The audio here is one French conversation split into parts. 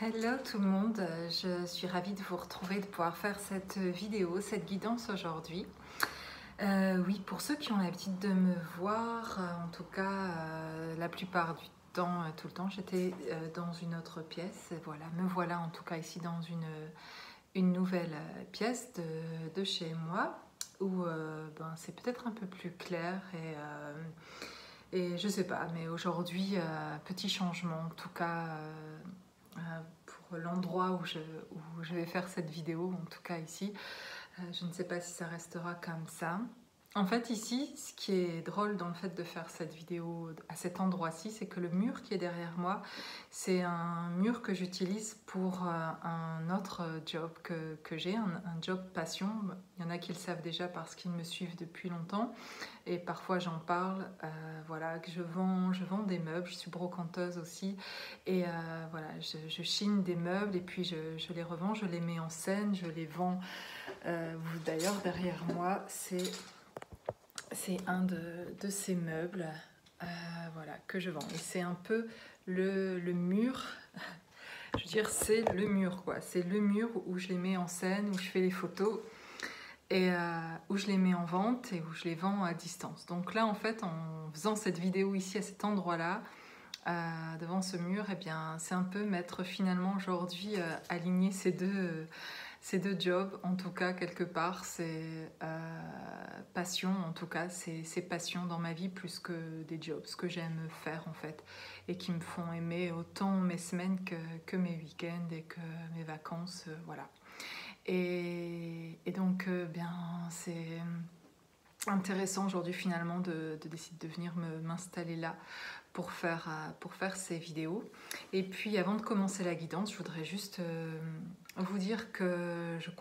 Hello tout le monde, je suis ravie de vous retrouver, de pouvoir faire cette vidéo, cette guidance aujourd'hui. Oui, pour ceux qui ont l'habitude de me voir, en tout cas la plupart du temps, tout le temps, j'étais dans une autre pièce. Et voilà, me voilà en tout cas ici dans une nouvelle pièce de chez moi où c'est peut-être un peu plus clair et je sais pas, mais aujourd'hui, petit changement en tout cas. Pour l'endroit où je vais faire cette vidéo, en tout cas ici. Je ne sais pas si ça restera comme ça. En fait ici, ce qui est drôle dans le fait de faire cette vidéo à cet endroit-ci, c'est que le mur qui est derrière moi, c'est un mur que j'utilise pour un autre job que j'ai, un job passion. Il y en a qui le savent déjà parce qu'ils me suivent depuis longtemps et parfois j'en parle. Voilà, que je vends des meubles, je suis brocanteuse aussi et voilà, je chine des meubles et puis je les revends, je les mets en scène, je les vends. D'ailleurs derrière moi, c'est un de ces meubles voilà, que je vends. Et c'est un peu le mur, je veux dire, c'est le mur, quoi. C'est le mur où je les mets en scène, où je fais les photos et où je les mets en vente et où je les vends à distance. Donc là, en fait, en faisant cette vidéo ici, à cet endroit-là, devant ce mur, eh bien, c'est un peu mettre finalement aujourd'hui, aligner ces deux jobs, en tout cas, quelque part, c'est passion, en tout cas, c'est passion dans ma vie plus que des jobs, ce que j'aime faire en fait, et qui me font aimer autant mes semaines que mes week-ends et que mes vacances, voilà. Et donc, bien, c'est intéressant aujourd'hui finalement de décider de venir m'installer là pour faire ces vidéos. Et puis avant de commencer la guidance, je voudrais juste vous dire que je vais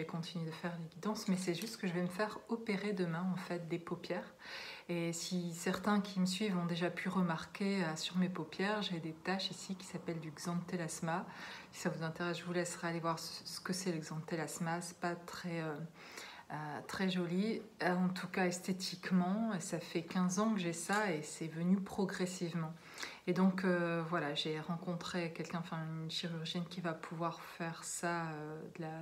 continuer de faire les guidances, mais c'est juste que je vais me faire opérer demain en fait des paupières. Et si certains qui me suivent ont déjà pu remarquer sur mes paupières, j'ai des taches ici qui s'appellent du xanthelasma. Si ça vous intéresse, je vous laisserai aller voir ce que c'est le xanthelasma. C'est pas très joli, en tout cas esthétiquement. Ça fait 15 ans que j'ai ça et c'est venu progressivement. Et donc voilà, j'ai rencontré quelqu'un, enfin une chirurgienne qui va pouvoir faire ça de la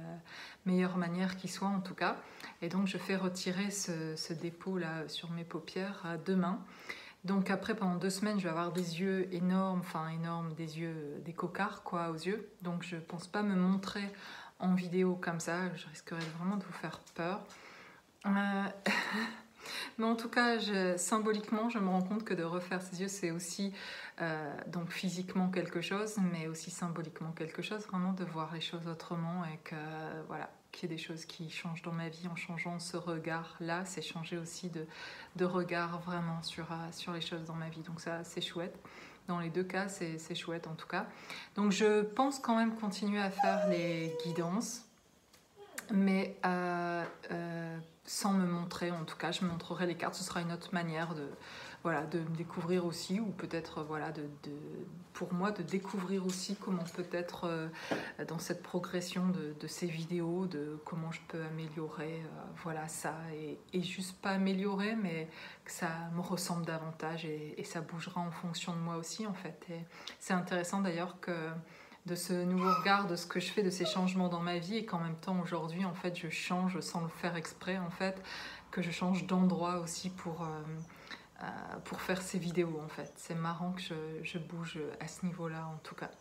meilleure manière qui soit en tout cas. Et donc je fais retirer ce dépôt là sur mes paupières demain. Donc après pendant 2 semaines je vais avoir des yeux énormes, des yeux, des cocards quoi aux yeux. Donc je pense pas me montrer en vidéo comme ça, je risquerais vraiment de vous faire peur. Mais en tout cas, symboliquement, je me rends compte que de refaire ses yeux, c'est aussi donc physiquement quelque chose, mais aussi symboliquement quelque chose, vraiment de voir les choses autrement et que voilà, qu'il y ait des choses qui changent dans ma vie en changeant ce regard-là, c'est changer aussi de regard vraiment sur les choses dans ma vie. Donc ça, c'est chouette. Dans les deux cas, c'est chouette en tout cas. Donc je pense quand même continuer à faire les guidances, mais sans me montrer. En tout cas, je me montrerai les cartes. Ce sera une autre manière de me découvrir aussi, ou peut-être pour moi de découvrir aussi comment peut-être dans cette progression de ces vidéos, de comment je peux améliorer ça, et juste pas améliorer, mais que ça me ressemble davantage et ça bougera en fonction de moi aussi en fait. Et c'est intéressant d'ailleurs que de ce nouveau regard, de ce que je fais, de ces changements dans ma vie, et qu'en même temps aujourd'hui en fait je change sans le faire exprès en fait, que je change d'endroit aussi pour faire ces vidéos en fait. C'est marrant que je bouge à ce niveau-là en tout cas.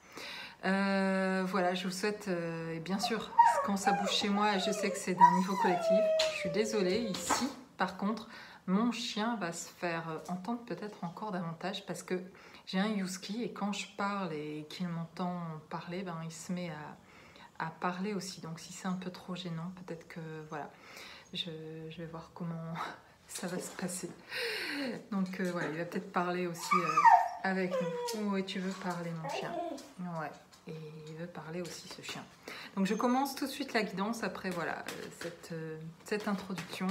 Voilà, je vous souhaite, et bien sûr quand ça bouge chez moi, je sais que c'est d'un niveau collectif, je suis désolée. Ici par contre, mon chien va se faire entendre peut-être encore davantage parce que j'ai un husky et quand je parle et qu'il m'entend parler, il se met à parler aussi. Donc si c'est un peu trop gênant, peut-être que voilà, je vais voir comment ça va se passer. Donc voilà, il va peut-être parler aussi avec nous. Oui, tu veux parler mon chien. Ouais, et il veut parler aussi ce chien. Donc je commence tout de suite la guidance après voilà cette introduction.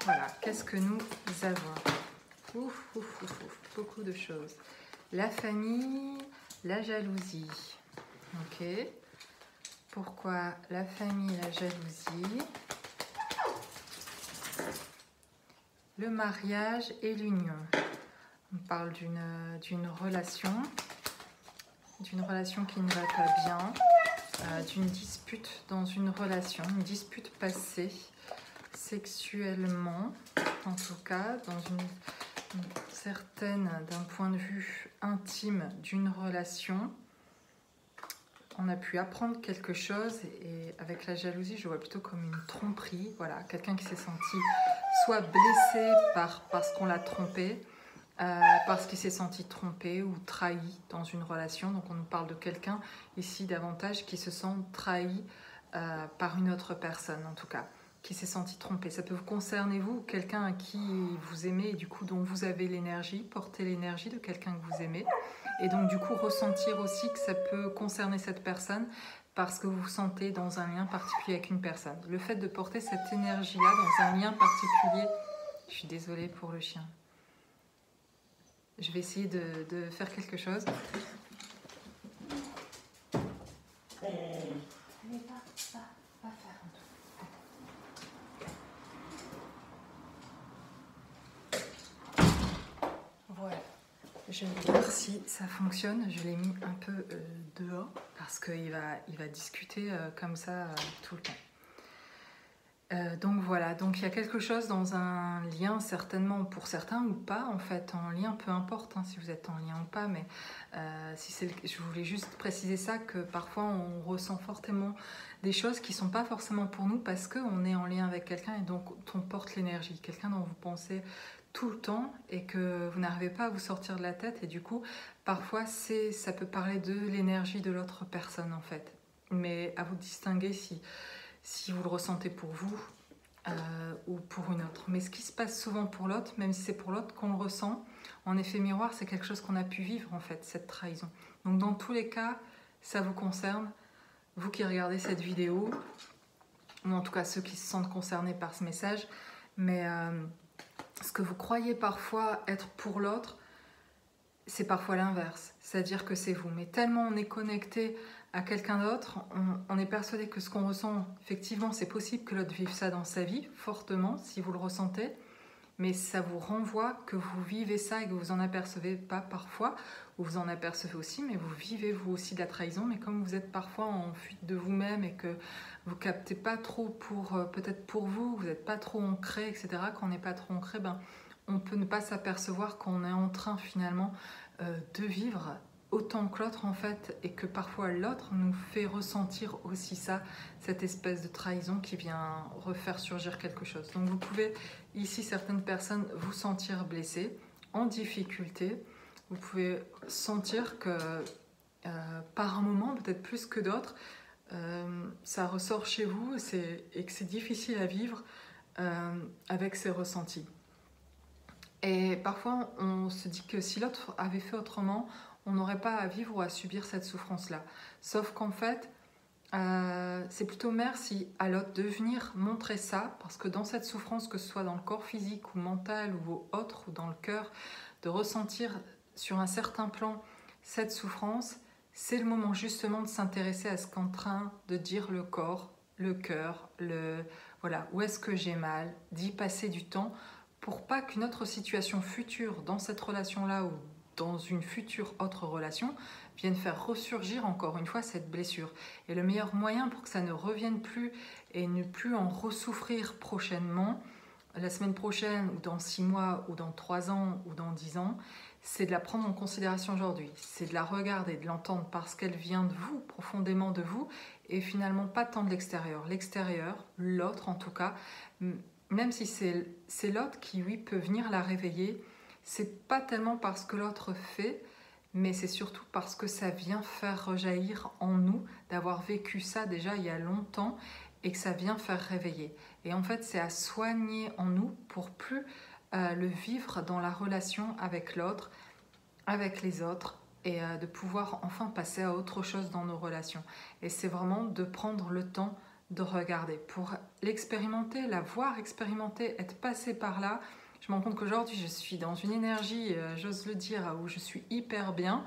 Voilà, qu'est-ce que nous avons? Beaucoup de choses. La famille, la jalousie. Ok. Pourquoi la famille, la jalousie? Le mariage et l'union. On parle d'une relation qui ne va pas bien, d'une dispute dans une relation, une dispute passée sexuellement, en tout cas, dans une certaine, d'un point de vue intime d'une relation. On a pu apprendre quelque chose et avec la jalousie, je vois plutôt comme une tromperie. Voilà, quelqu'un qui s'est senti soit blessé parce qu'on l'a trompé, parce qu'il s'est senti trompé ou trahi dans une relation. Donc on nous parle de quelqu'un ici davantage qui se sent trahi par une autre personne en tout cas, qui s'est senti trompé. Ça peut vous concerner vous, quelqu'un à qui vous aimez et du coup dont vous avez l'énergie, porter l'énergie de quelqu'un que vous aimez. Et donc du coup ressentir aussi que ça peut concerner cette personne parce que vous vous sentez dans un lien particulier avec une personne. Le fait de porter cette énergie-là dans un lien particulier, je suis désolée pour le chien. Je vais essayer de faire quelque chose. Allez, va faire un tour. Voilà. Je vais voir si ça fonctionne. Je l'ai mis un peu dehors parce qu'il va discuter comme ça tout le temps. Donc voilà, donc il y a quelque chose dans un lien certainement pour certains ou pas en fait, en lien peu importe si vous êtes en lien ou pas, mais si c'est je voulais juste préciser ça, que parfois on ressent fortement des choses qui ne sont pas forcément pour nous parce qu'on est en lien avec quelqu'un et donc on porte l'énergie, quelqu'un dont vous pensez tout le temps et que vous n'arrivez pas à vous sortir de la tête et du coup parfois ça peut parler de l'énergie de l'autre personne en fait, mais à vous distinguer si vous le ressentez pour vous ou pour une autre. Mais ce qui se passe souvent pour l'autre, même si c'est pour l'autre qu'on le ressent, en effet miroir, c'est quelque chose qu'on a pu vivre en fait, cette trahison. Donc dans tous les cas, ça vous concerne, vous qui regardez cette vidéo, ou en tout cas ceux qui se sentent concernés par ce message, mais ce que vous croyez parfois être pour l'autre, c'est parfois l'inverse, c'est-à-dire que c'est vous. Mais tellement on est connecté à quelqu'un d'autre, on est persuadé que ce qu'on ressent, effectivement, c'est possible que l'autre vive ça dans sa vie, fortement, si vous le ressentez, mais ça vous renvoie que vous vivez ça et que vous en apercevez pas parfois, ou vous en apercevez aussi, mais vous vivez vous aussi de la trahison, mais comme vous êtes parfois en fuite de vous-même et que vous captez pas trop pour, peut-être pour vous, vous n'êtes pas trop ancré, etc., quand on n'est pas trop ancré, on peut ne pas s'apercevoir qu'on est en train finalement de vivre autant que l'autre en fait, et que parfois l'autre nous fait ressentir aussi ça, cette espèce de trahison qui vient refaire surgir quelque chose. Donc vous pouvez ici, certaines personnes, vous sentir blessées, en difficulté. Vous pouvez sentir que par un moment, peut-être plus que d'autres, ça ressort chez vous et que c'est difficile à vivre avec ces ressentis. Et parfois, on se dit que si l'autre avait fait autrement, on n'aurait pas à vivre ou à subir cette souffrance-là. Sauf qu'en fait, c'est plutôt merci à l'autre de venir montrer ça, parce que dans cette souffrance, que ce soit dans le corps physique ou mental ou autre, ou dans le cœur, de ressentir sur un certain plan cette souffrance, c'est le moment justement de s'intéresser à ce qu'est en train de dire le corps, le cœur, voilà, où est-ce que j'ai mal, d'y passer du temps pour pas qu'une autre situation future dans cette relation-là ou dans une future autre relation vienne faire ressurgir encore une fois cette blessure. Et le meilleur moyen pour que ça ne revienne plus et ne plus en ressouffrir prochainement, la semaine prochaine ou dans 6 mois ou dans 3 ans ou dans 10 ans, c'est de la prendre en considération aujourd'hui. C'est de la regarder, de l'entendre parce qu'elle vient de vous, profondément de vous, et finalement pas tant de l'extérieur. L'extérieur, l'autre en tout cas, même si c'est l'autre qui, oui, peut venir la réveiller, c'est pas tellement parce que l'autre fait, mais c'est surtout parce que ça vient faire rejaillir en nous, d'avoir vécu ça déjà il y a longtemps et que ça vient faire réveiller. Et en fait, c'est à soigner en nous pour plus le vivre dans la relation avec l'autre, avec les autres, et de pouvoir enfin passer à autre chose dans nos relations. Et c'est vraiment de prendre le temps de regarder, pour l'expérimenter, la voir expérimenter, être passé par là. Je me rends compte qu'aujourd'hui, je suis dans une énergie, j'ose le dire, où je suis hyper bien.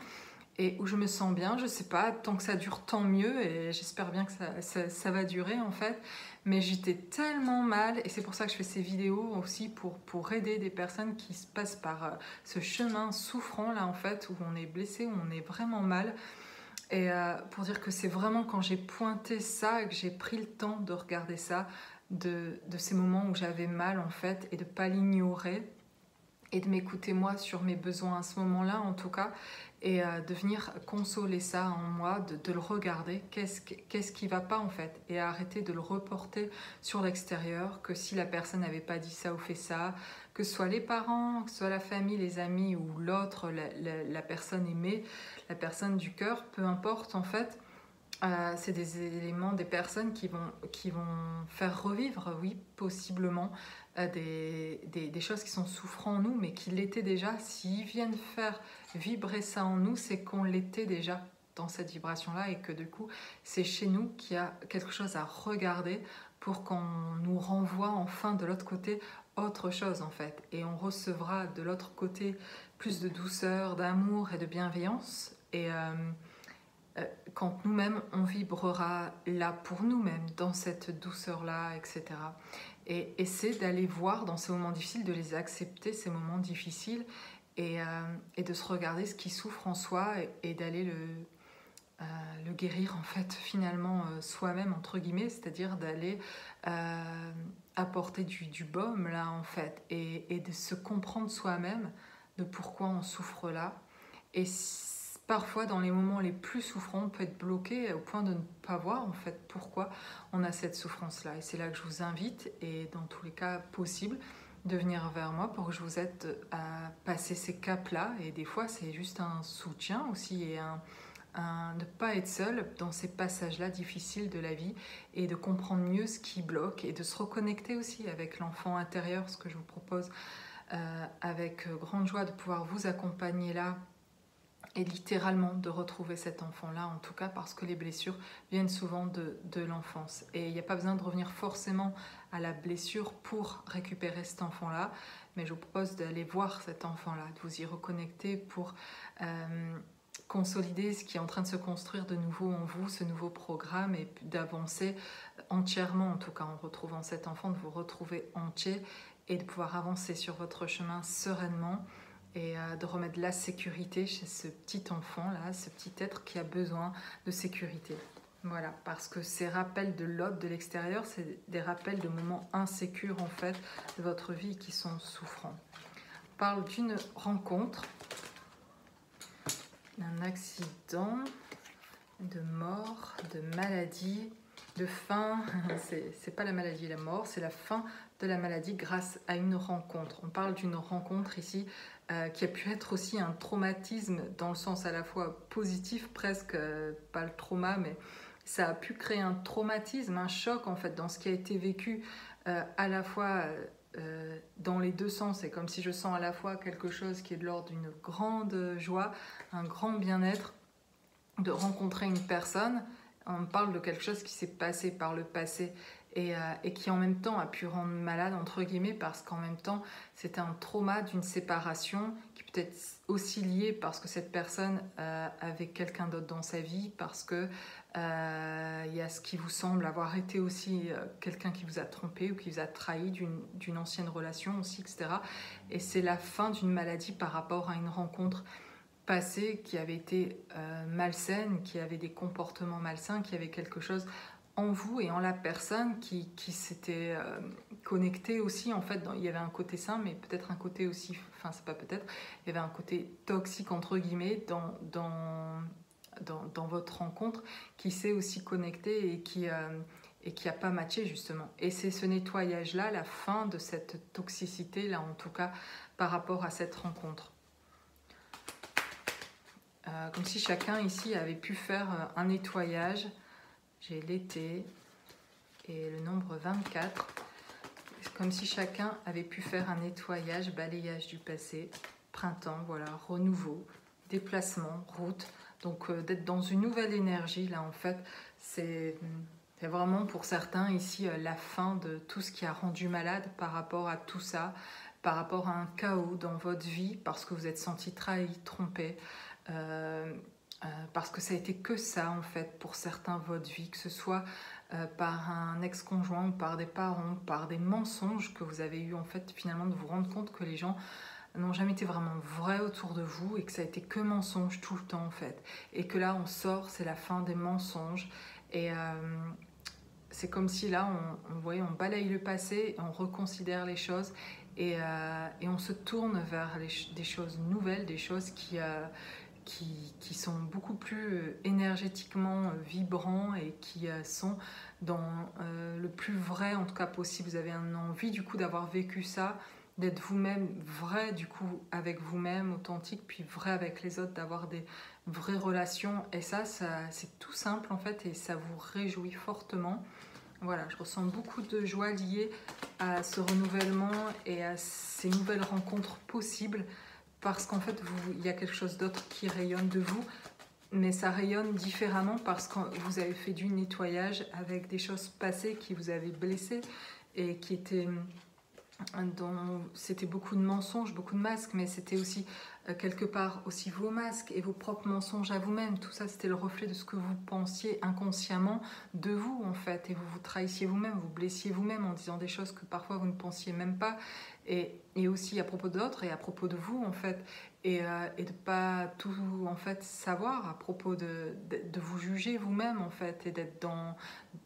et où je me sens bien. Je sais pas, tant que ça dure, tant mieux, et j'espère bien que ça va durer en fait. Mais j'étais tellement mal, et c'est pour ça que je fais ces vidéos aussi, pour aider des personnes qui se passent par ce chemin souffrant là en fait, où on est blessé, où on est vraiment mal. Et pour dire que c'est vraiment quand j'ai pointé ça et que j'ai pris le temps de regarder ça, de ces moments où j'avais mal en fait, et de pas l'ignorer, et de m'écouter moi sur mes besoins à ce moment-là en tout cas, et de venir consoler ça en moi, de le regarder, qu'est-ce qui va pas en fait, et arrêter de le reporter sur l'extérieur, que si la personne n'avait pas dit ça ou fait ça, que ce soit les parents, que ce soit la famille, les amis ou l'autre, la personne aimée, la personne du cœur, peu importe en fait. C'est des éléments, des personnes qui vont faire revivre, oui, possiblement, des choses qui sont souffrantes en nous, mais qui l'étaient déjà. S'ils viennent faire vibrer ça en nous, c'est qu'on l'était déjà dans cette vibration-là, et que du coup, c'est chez nous qu'il y a quelque chose à regarder pour qu'on nous renvoie enfin de l'autre côté autre chose en fait. Et on recevra de l'autre côté plus de douceur, d'amour et de bienveillance. Et quand nous-mêmes, on vibrera là pour nous-mêmes, dans cette douceur-là, etc. Et c'est d'aller voir dans ces moments difficiles, de les accepter, ces moments difficiles, et de se regarder ce qui souffre en soi, et d'aller le guérir, en fait, finalement, soi-même, entre guillemets, c'est-à-dire d'aller apporter du baume, là, en fait, et de se comprendre soi-même, de pourquoi on souffre là. Et parfois, dans les moments les plus souffrants, on peut être bloqué au point de ne pas voir en fait pourquoi on a cette souffrance-là. Et c'est là que je vous invite, et dans tous les cas possibles, de venir vers moi pour que je vous aide à passer ces caps-là. Et des fois, c'est juste un soutien aussi, et ne pas être seul dans ces passages-là difficiles de la vie, et de comprendre mieux ce qui bloque, et de se reconnecter aussi avec l'enfant intérieur, ce que je vous propose avec grande joie de pouvoir vous accompagner là, et littéralement de retrouver cet enfant-là, en tout cas parce que les blessures viennent souvent de l'enfance. Et il n'y a pas besoin de revenir forcément à la blessure pour récupérer cet enfant-là, mais je vous propose d'aller voir cet enfant-là, de vous y reconnecter pour consolider ce qui est en train de se construire de nouveau en vous, ce nouveau programme, et d'avancer entièrement, en tout cas en retrouvant cet enfant, de vous retrouver entier, et de pouvoir avancer sur votre chemin sereinement, et de remettre la sécurité chez ce petit enfant-là, ce petit être qui a besoin de sécurité. Voilà, parce que ces rappels de l'autre, de l'extérieur, c'est des rappels de moments insécures en fait de votre vie qui sont souffrants. On parle d'une rencontre, d'un accident, de mort, de maladie, de fin. C'est pas la maladie et la mort, c'est la fin de la maladie grâce à une rencontre. On parle d'une rencontre ici qui a pu être aussi un traumatisme, dans le sens à la fois positif, presque, pas le trauma, mais ça a pu créer un traumatisme, un choc en fait dans ce qui a été vécu, à la fois dans les deux sens. C'est comme si je sens à la fois quelque chose qui est de l'ordre d'une grande joie, un grand bien-être de rencontrer une personne. On parle de quelque chose qui s'est passé par le passé, et qui en même temps a pu rendre malade, entre guillemets, parce qu'en même temps c'était un trauma d'une séparation qui peut être aussi lié parce que cette personne avait quelqu'un d'autre dans sa vie, parce que y a ce qui vous semble avoir été aussi quelqu'un qui vous a trompé ou qui vous a trahi d'une ancienne relation aussi, etc. Et c'est la fin d'une maladie par rapport à une rencontre passée qui avait été malsaine, qui avait des comportements malsains, qui avait quelque chose en vous et en la personne qui s'était connecté aussi. En fait, il y avait un côté sain, mais peut-être un côté aussi, enfin c'est pas peut-être, il y avait un côté toxique entre guillemets dans votre rencontre, qui s'est aussi connecté et qui a pas matché justement. Et c'est ce nettoyage-là, la fin de cette toxicité-là, en tout cas, par rapport à cette rencontre. Comme si chacun ici avait pu faire un nettoyage. J'ai l'été et le nombre 24. C'est comme si chacun avait pu faire un nettoyage, balayage du passé, printemps, voilà, renouveau, déplacement, route. Donc d'être dans une nouvelle énergie, là en fait, c'est vraiment pour certains ici la fin de tout ce qui a rendu malade par rapport à tout ça, par rapport à un chaos dans votre vie, parce que vous êtes senti trahi, trompé, parce que ça a été que ça en fait pour certains votre vie, que ce soit par un ex-conjoint ou par des parents, par des mensonges que vous avez eu en fait finalement de vous rendre compte que les gens n'ont jamais été vraiment vrais autour de vous et que ça a été que mensonge tout le temps en fait. Et que là on sort, c'est la fin des mensonges et c'est comme si là on balaye le passé, et on reconsidère les choses et on se tourne vers des choses nouvelles, des choses qui sont beaucoup plus énergétiquement vibrants et qui sont dans le plus vrai en tout cas possible. Vous avez une envie du coup d'avoir vécu ça, d'être vous-même vrai du coup avec vous-même, authentique, puis vrai avec les autres, d'avoir des vraies relations. Et ça c'est tout simple en fait et ça vous réjouit fortement. Voilà, je ressens beaucoup de joie liée à ce renouvellement et à ces nouvelles rencontres possibles parce qu'en fait, il y a quelque chose d'autre qui rayonne de vous, mais ça rayonne différemment parce que vous avez fait du nettoyage avec des choses passées qui vous avaient blessé et qui étaient dont c'était beaucoup de mensonges, beaucoup de masques, mais c'était aussi quelque part aussi vos masques et vos propres mensonges à vous-même. Tout ça, c'était le reflet de ce que vous pensiez inconsciemment de vous, en fait. Et vous vous trahissiez vous-même, vous blessiez vous-même en disant des choses que parfois vous ne pensiez même pas. Et aussi à propos d'autres et à propos de vous, en fait. Et de pas tout, en fait, savoir à propos de vous juger vous-même, en fait. Et d'être dans,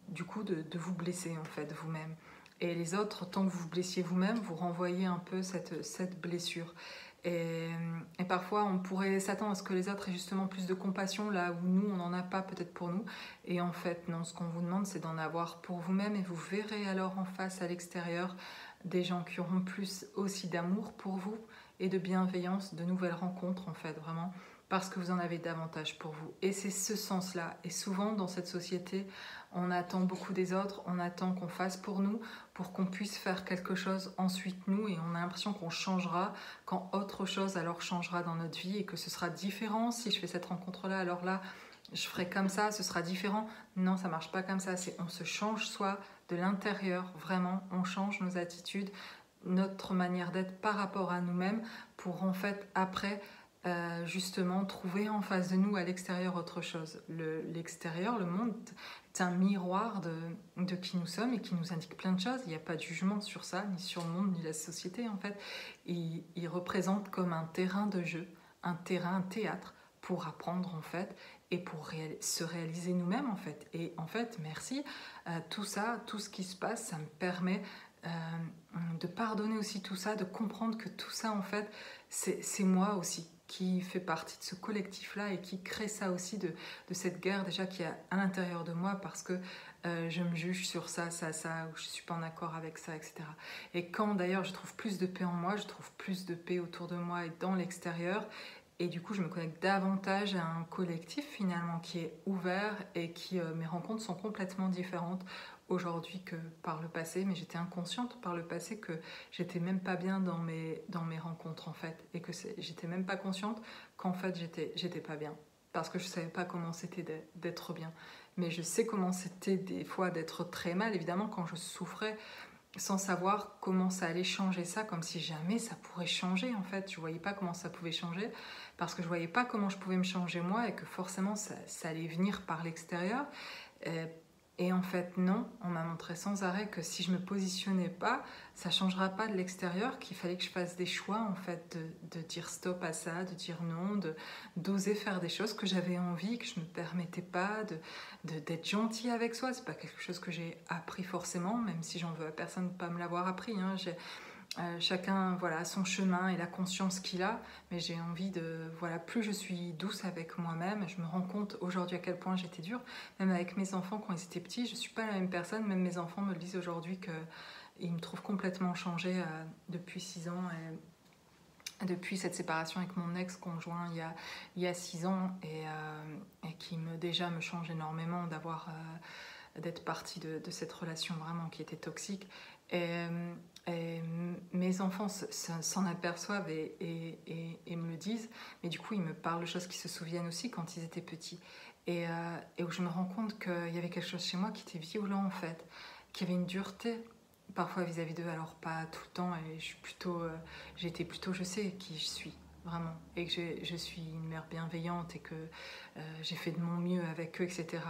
du coup, de vous blesser, en fait, vous-même. Et les autres, tant que vous vous blessiez vous-même, vous renvoyez un peu cette blessure. Et parfois, on pourrait s'attendre à ce que les autres aient justement plus de compassion, là où nous, on n'en a pas peut-être pour nous. Et en fait, non, ce qu'on vous demande, c'est d'en avoir pour vous-même. Et vous verrez alors en face, à l'extérieur, des gens qui auront plus aussi d'amour pour vous et de bienveillance, de nouvelles rencontres, en fait, vraiment, parce que vous en avez davantage pour vous. Et c'est ce sens-là. Et souvent, dans cette société, on attend beaucoup des autres, on attend qu'on fasse pour nous, pour qu'on puisse faire quelque chose ensuite nous, et on a l'impression qu'on changera quand autre chose alors changera dans notre vie et que ce sera différent. Si je fais cette rencontre-là, alors là, je ferai comme ça, ce sera différent. Non, ça marche pas comme ça. C'est on se change soi de l'intérieur, vraiment. On change nos attitudes, notre manière d'être par rapport à nous-mêmes pour en fait après justement trouver en face de nous à l'extérieur autre chose. L'extérieur, le monde est un miroir de qui nous sommes et qui nous indique plein de choses. Il n'y a pas de jugement sur ça, ni sur le monde, ni la société en fait. Il représente comme un terrain de jeu, un terrain, un théâtre pour apprendre en fait et pour se réaliser nous-mêmes en fait. Et en fait, merci, tout ça, tout ce qui se passe, ça me permet de pardonner aussi tout ça, de comprendre que tout ça en fait, c'est moi aussi qui fait partie de ce collectif-là et qui crée ça aussi de cette guerre déjà qui est à l'intérieur de moi parce que je me juge sur ça, ou je suis pas en accord avec ça, etc. Et quand d'ailleurs je trouve plus de paix en moi, je trouve plus de paix autour de moi et dans l'extérieur. Et du coup, je me connecte davantage à un collectif finalement qui est ouvert et qui, mes rencontres sont complètement différentes aujourd'hui que par le passé. Mais j'étais inconsciente par le passé que j'étais même pas bien dans mes rencontres en fait. Et que j'étais même pas consciente qu'en fait j'étais pas bien. Parce que je savais pas comment c'était d'être bien. Mais je sais comment c'était des fois d'être très mal, évidemment, quand je souffrais sans savoir comment ça allait changer ça, comme si jamais ça pourrait changer en fait. Je voyais pas comment ça pouvait changer parce que je voyais pas comment je pouvais me changer moi et que forcément ça allait venir par l'extérieur. Et en fait non, on m'a montré sans arrêt que si je me positionnais pas, ça changera pas de l'extérieur, qu'il fallait que je fasse des choix en fait, de dire stop à ça, de dire non, d'oser faire des choses que j'avais envie, que je me permettais pas, d'être gentil avec soi. C'est pas quelque chose que j'ai appris forcément, même si j'en veux à personne de pas me l'avoir appris. Chacun voilà, a son chemin et la conscience qu'il a, mais j'ai envie voilà, plus je suis douce avec moi-même, je me rends compte aujourd'hui à quel point j'étais dure, même avec mes enfants quand ils étaient petits, je suis pas la même personne, même mes enfants me le disent aujourd'hui qu'ils me trouvent complètement changée depuis 6 ans depuis cette séparation avec mon ex-conjoint il y a 6 ans et qui déjà me change énormément d'être partie de cette relation vraiment qui était toxique. Et mes enfants s'en aperçoivent et me le disent, mais du coup ils me parlent de choses qui se souviennent aussi quand ils étaient petits. Et où je me rends compte qu'il y avait quelque chose chez moi qui était violent en fait, qui avait une dureté parfois vis-à-vis d'eux, alors pas tout le temps, et j'étais plutôt, je sais qui je suis. vraiment. Et que je suis une mère bienveillante et que j'ai fait de mon mieux avec eux, etc.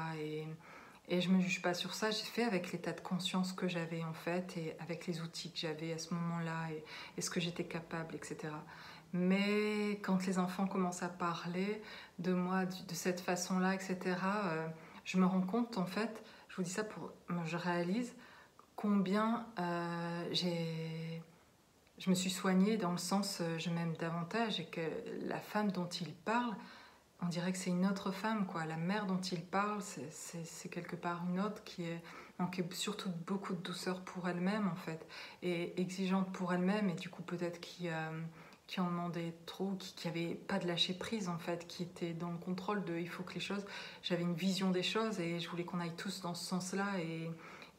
Et je ne me juge pas sur ça, j'ai fait avec l'état de conscience que j'avais en fait, et avec les outils que j'avais à ce moment-là, et ce que j'étais capable, etc. Mais quand les enfants commencent à parler de moi de cette façon-là, etc., je me rends compte en fait, je vous dis ça pour... Je réalise combien je me suis soignée dans le sens je m'aime davantage, et que la femme dont il parle, on dirait que c'est une autre femme, quoi. La mère dont il parle, c'est quelque part une autre qui est manquait surtout beaucoup de douceur pour elle-même, en fait, et exigeante pour elle-même, et du coup peut-être qui en demandait trop, qui avait pas de lâcher prise, en fait, qui était dans le contrôle de il faut que les choses... J'avais une vision des choses et je voulais qu'on aille tous dans ce sens-là,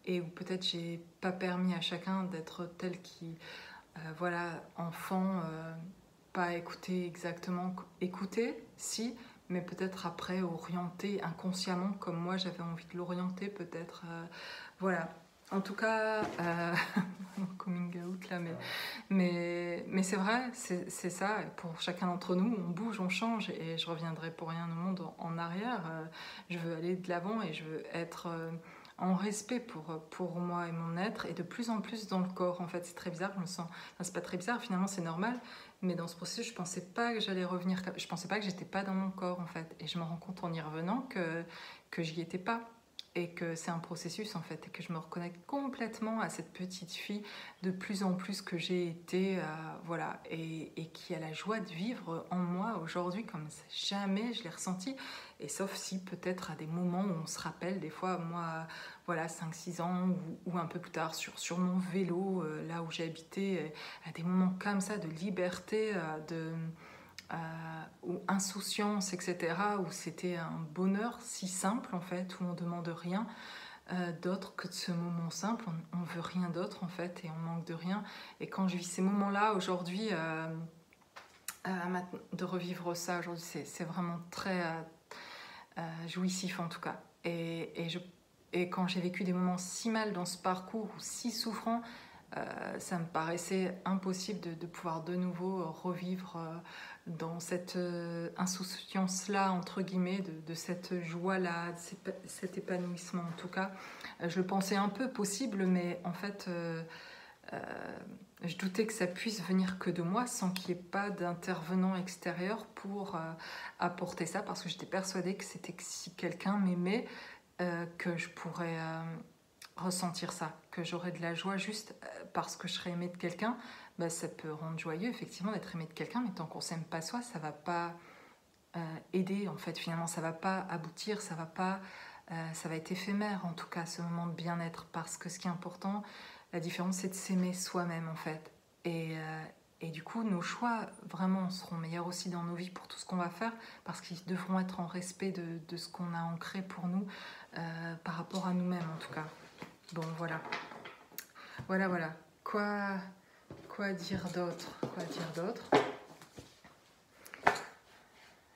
et peut-être j'ai pas permis à chacun d'être tel qui... voilà, enfant, pas écouter exactement, écouter, si, mais peut-être après orienter inconsciemment comme moi j'avais envie de l'orienter, peut-être. Voilà. En tout cas, coming out là, mais c'est vrai, c'est ça. Pour chacun d'entre nous, on bouge, on change, et je reviendrai pour rien au monde en arrière. Je veux aller de l'avant et je veux être en respect pour moi et mon être, et de plus en plus dans le corps. En fait, c'est très bizarre, je me sens... Enfin, c'est pas très bizarre, finalement, c'est normal. Mais dans ce processus, je pensais pas que j'allais revenir... Je pensais pas que j'étais pas dans mon corps, en fait. Et je me rends compte en y revenant que j'y étais pas. Et que c'est un processus, en fait. Et que je me reconnecte complètement à cette petite fille de plus en plus que j'ai été. Voilà. Et qui a la joie de vivre en moi aujourd'hui comme jamais je l'ai ressenti. Et sauf si peut-être à des moments où on se rappelle, des fois, moi, voilà, 5-6 ans ou un peu plus tard, sur mon vélo, là où j'habitais, à des moments comme ça de liberté, ou insouciance, etc., où c'était un bonheur si simple, en fait, où on ne demande rien d'autre que de ce moment simple, on ne veut rien d'autre, en fait, et on manque de rien. Et quand je vis ces moments-là, aujourd'hui, de revivre ça, aujourd'hui, c'est vraiment très jouissif, en tout cas. Et quand j'ai vécu des moments si mal dans ce parcours, ou si souffrants, ça me paraissait impossible de pouvoir de nouveau revivre dans cette insouciance-là, entre guillemets, de cette joie-là, de cet épanouissement en tout cas. Je le pensais un peu possible, mais en fait, euh, je doutais que ça puisse venir que de moi, sans qu'il n'y ait pas d'intervenant extérieur pour apporter ça, parce que j'étais persuadée que c'était que si quelqu'un m'aimait, que je pourrais ressentir ça, que j'aurais de la joie juste parce que je serais aimée de quelqu'un. Bah, ça peut rendre joyeux, effectivement, d'être aimé de quelqu'un, mais tant qu'on s'aime pas soi, ça va pas aider, en fait, finalement, ça va pas aboutir, ça va pas... ça va être éphémère, en tout cas, ce moment de bien-être, parce que ce qui est important, la différence, c'est de s'aimer soi-même, en fait. Et du coup, nos choix, vraiment, seront meilleurs aussi dans nos vies pour tout ce qu'on va faire, parce qu'ils devront être en respect de ce qu'on a ancré pour nous, par rapport à nous-mêmes, en tout cas. Bon, voilà. Voilà. Quoi dire d'autre?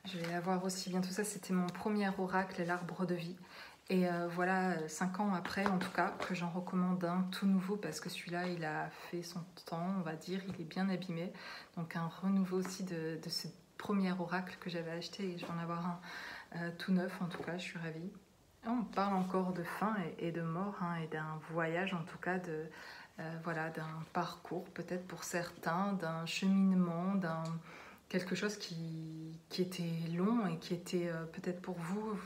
Je vais avoir aussi bientôt ça. C'était mon premier oracle, l'arbre de vie. Et voilà, 5 ans après, en tout cas, que j'en recommande un tout nouveau, parce que celui-là, il a fait son temps, on va dire, il est bien abîmé. Donc un renouveau aussi de ce premier oracle que j'avais acheté, et je vais en avoir un tout neuf, en tout cas, je suis ravie. On parle encore de fin et de mort, hein, et d'un voyage, en tout cas, voilà, d'un parcours, peut-être pour certains, d'un cheminement, quelque chose qui était long et qui était peut-être pour vous,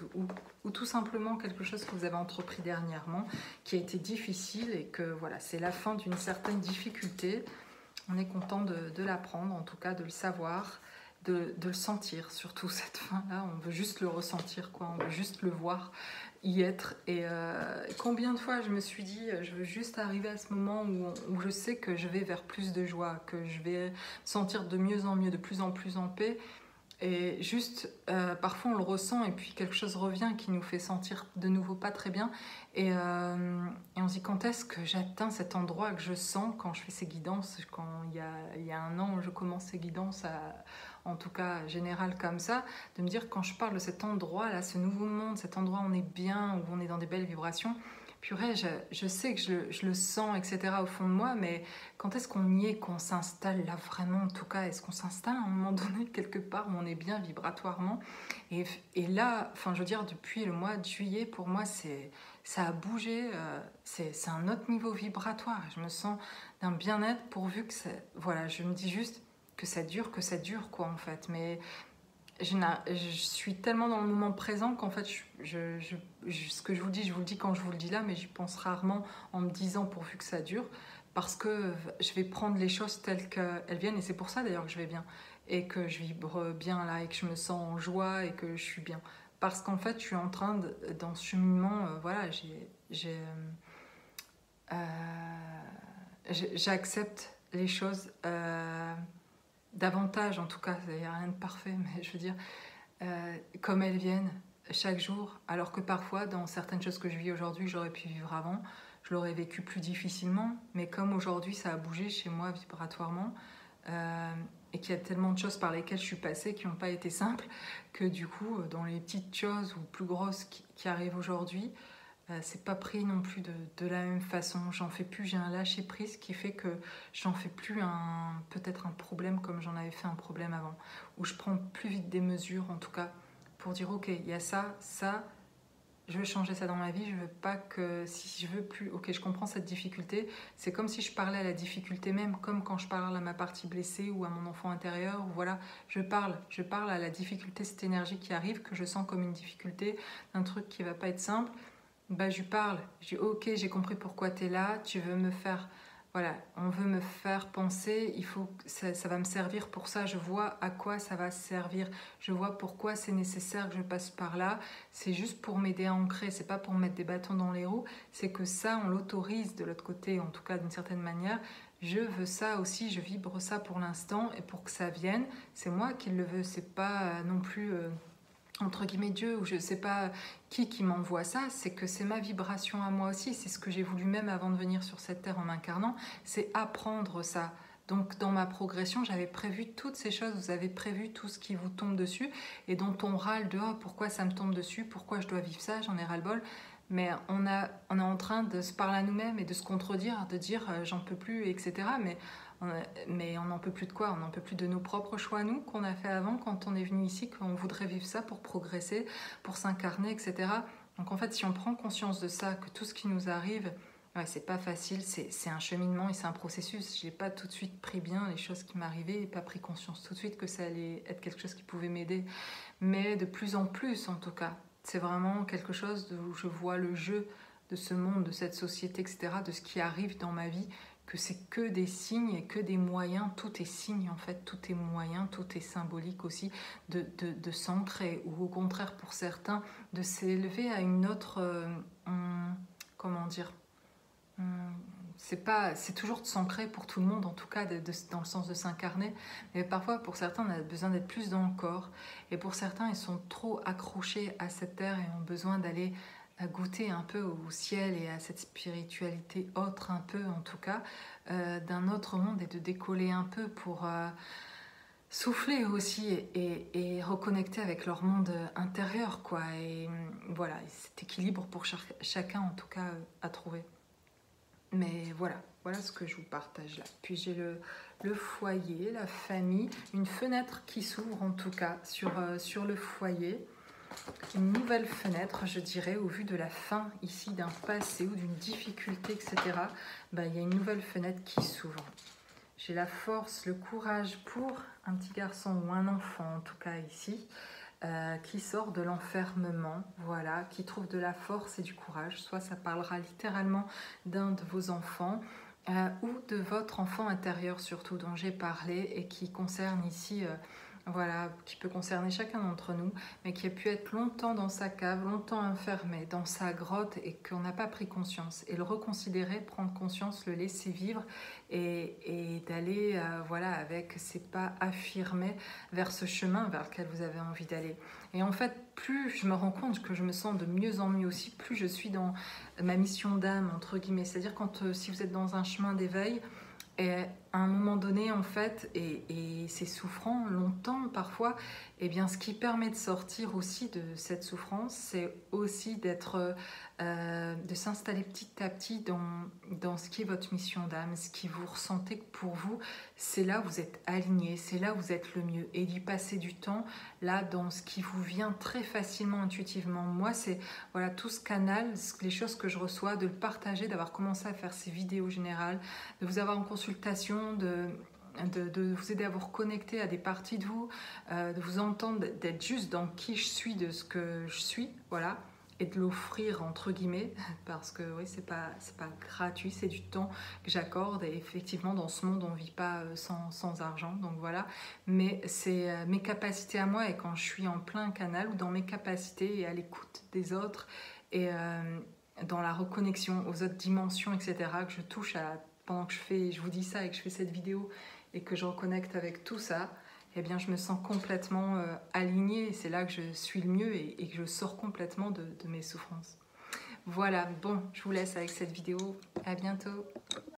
ou tout simplement quelque chose que vous avez entrepris dernièrement, qui a été difficile, et que voilà, c'est la fin d'une certaine difficulté. On est content de l'apprendre, en tout cas de le savoir, de le sentir, surtout cette fin-là. On veut juste le ressentir, quoi. On veut juste le voir, y être. Et combien de fois je me suis dit, je veux juste arriver à ce moment où je sais que je vais vers plus de joie, que je vais sentir de mieux en mieux, de plus en plus en paix. Et juste, parfois on le ressent, et puis quelque chose revient qui nous fait sentir de nouveau pas très bien. Et on se dit, quand est-ce que j'atteins cet endroit que je sens quand je fais ces guidances? Quand il y a un an, je commence ces guidances, en tout cas générales comme ça, de me dire, quand je parle de cet endroit-là, ce nouveau monde, cet endroit où on est bien, où on est dans des belles vibrations, purée, je sais que je le sens, etc. au fond de moi, mais quand est-ce qu'on y est, qu'on s'installe là vraiment, en tout cas, est-ce qu'on s'installe à un moment donné quelque part où on est bien vibratoirement et là, enfin, je veux dire, depuis le mois de juillet, pour moi, ça a bougé, c'est un autre niveau vibratoire. Je me sens d'un bien-être pourvu que ça, voilà, je me dis juste que ça dure, quoi, en fait. Mais je suis tellement dans le moment présent qu'en fait, ce que je vous le dis quand je vous le dis là, mais j'y pense rarement en me disant pourvu que ça dure, parce que je vais prendre les choses telles qu'elles viennent, et c'est pour ça d'ailleurs que je vais bien, et que je vibre bien là, et que je me sens en joie, et que je suis bien. Parce qu'en fait, je suis en train dans ce cheminement, voilà, euh, j'accepte les choses davantage, en tout cas, il n'y a rien de parfait, mais je veux dire, comme elles viennent chaque jour, alors que parfois, dans certaines choses que je vis aujourd'hui, j'aurais pu vivre avant, je l'aurais vécu plus difficilement, mais comme aujourd'hui, ça a bougé chez moi vibratoirement, euh, et qu'il y a tellement de choses par lesquelles je suis passée qui n'ont pas été simples, que du coup, dans les petites choses ou plus grosses qui arrivent aujourd'hui, c'est pas pris non plus de la même façon. J'en fais plus, j'ai un lâcher prise qui fait que j'en fais plus peut-être un problème comme j'en avais fait un problème avant. Où je prends plus vite des mesures, en tout cas, pour dire ok, il y a ça, je veux changer ça dans ma vie, je veux pas que, si je veux plus, ok, je comprends cette difficulté, c'est comme si je parlais à la difficulté même, comme quand je parle à ma partie blessée ou à mon enfant intérieur, ou voilà, je parle à la difficulté, cette énergie qui arrive, que je sens comme une difficulté, un truc qui va pas être simple. Bah, je lui parle, je dis ok, j'ai compris pourquoi tu es là, tu veux me faire, voilà, on veut me faire penser, il faut que ça va me servir pour ça, je vois à quoi ça va servir, je vois pourquoi c'est nécessaire que je passe par là, c'est juste pour m'aider à ancrer, c'est pas pour mettre des bâtons dans les roues, c'est que ça, on l'autorise de l'autre côté, en tout cas d'une certaine manière, je veux ça aussi, je vibre ça pour l'instant, et pour que ça vienne, c'est moi qui le veux, c'est pas non plus entre guillemets Dieu, ou je ne sais pas qui m'envoie ça, c'est que c'est ma vibration à moi aussi, c'est ce que j'ai voulu même avant de venir sur cette terre en m'incarnant, c'est apprendre ça. Donc dans ma progression, j'avais prévu toutes ces choses, vous avez prévu tout ce qui vous tombe dessus et dont on râle de oh, pourquoi ça me tombe dessus, pourquoi je dois vivre ça, j'en ai ras-le-bol. Mais on est en train de se parler à nous-mêmes et de se contredire, de dire j'en peux plus, etc. Mais on n'en peut plus de quoi? On n'en peut plus de nos propres choix, nous, qu'on a fait avant quand on est venu ici, qu'on voudrait vivre ça pour progresser, pour s'incarner, etc. Donc en fait, si on prend conscience de ça, que tout ce qui nous arrive, ouais, c'est pas facile, c'est un cheminement et c'est un processus. Je n'ai pas tout de suite pris bien les choses qui m'arrivaient et pas pris conscience tout de suite que ça allait être quelque chose qui pouvait m'aider. Mais de plus en plus, en tout cas, c'est vraiment quelque chose où je vois le jeu de ce monde, de cette société, etc., de ce qui arrive dans ma vie, que c'est que des signes et que des moyens, tout est signe en fait, tout est moyen, tout est symbolique aussi de s'ancrer, ou au contraire pour certains, de s'élever à une autre, comment dire, c'est toujours de s'ancrer pour tout le monde, en tout cas dans le sens de s'incarner, mais parfois pour certains on a besoin d'être plus dans le corps, et pour certains ils sont trop accrochés à cette terre et ont besoin d'aller à goûter un peu au ciel et à cette spiritualité autre un peu en tout cas, d'un autre monde, et de décoller un peu pour souffler aussi et reconnecter avec leur monde intérieur quoi, et voilà, cet équilibre pour chacun en tout cas à trouver. Mais voilà ce que je vous partage là. Puis j'ai le foyer, la famille, une fenêtre qui s'ouvre en tout cas sur le foyer. Une nouvelle fenêtre, je dirais, au vu de la fin ici d'un passé ou d'une difficulté, etc. Ben, il y a une nouvelle fenêtre qui s'ouvre. J'ai la force, le courage pour un petit garçon ou un enfant, en tout cas ici, qui sort de l'enfermement, voilà, qui trouve de la force et du courage. Soit ça parlera littéralement d'un de vos enfants, ou de votre enfant intérieur surtout, dont j'ai parlé et qui concerne ici... voilà, qui peut concerner chacun d'entre nous, mais qui a pu être longtemps dans sa cave, longtemps enfermé, dans sa grotte, et qu'on n'a pas pris conscience. Et le reconsidérer, prendre conscience, le laisser vivre, et d'aller voilà, avec ses pas affirmés vers ce chemin vers lequel vous avez envie d'aller. Et en fait, plus je me rends compte que je me sens de mieux en mieux aussi, plus je suis dans ma mission d'âme, entre guillemets. C'est-à-dire si vous êtes dans un chemin d'éveil, et à un moment donné, en fait, et c'est souffrant longtemps parfois, et bien ce qui permet de sortir aussi de cette souffrance, c'est aussi de s'installer petit à petit dans ce qui est votre mission d'âme, ce qui vous ressentez que pour vous, c'est là où vous êtes aligné, c'est là où vous êtes le mieux, et d'y passer du temps là dans ce qui vous vient très facilement, intuitivement. Moi, c'est voilà tout ce canal, les choses que je reçois, de le partager, d'avoir commencé à faire ces vidéos générales, de vous avoir en consultation, de vous aider à vous reconnecter à des parties de vous, de vous entendre, d'être juste dans qui je suis, de ce que je suis, voilà, et de l'offrir entre guillemets, parce que oui, c'est pas gratuit, c'est du temps que j'accorde, et effectivement dans ce monde on vit pas sans argent, donc voilà, mais c'est mes capacités à moi, et quand je suis en plein canal ou dans mes capacités et à l'écoute des autres, et dans la reconnexion aux autres dimensions, etc., que je touche à pendant que je vous dis ça et que je fais cette vidéo et que je reconnecte avec tout ça, eh bien je me sens complètement alignée, et c'est là que je suis le mieux, et que je sors complètement de mes souffrances. Voilà, bon, je vous laisse avec cette vidéo. À bientôt.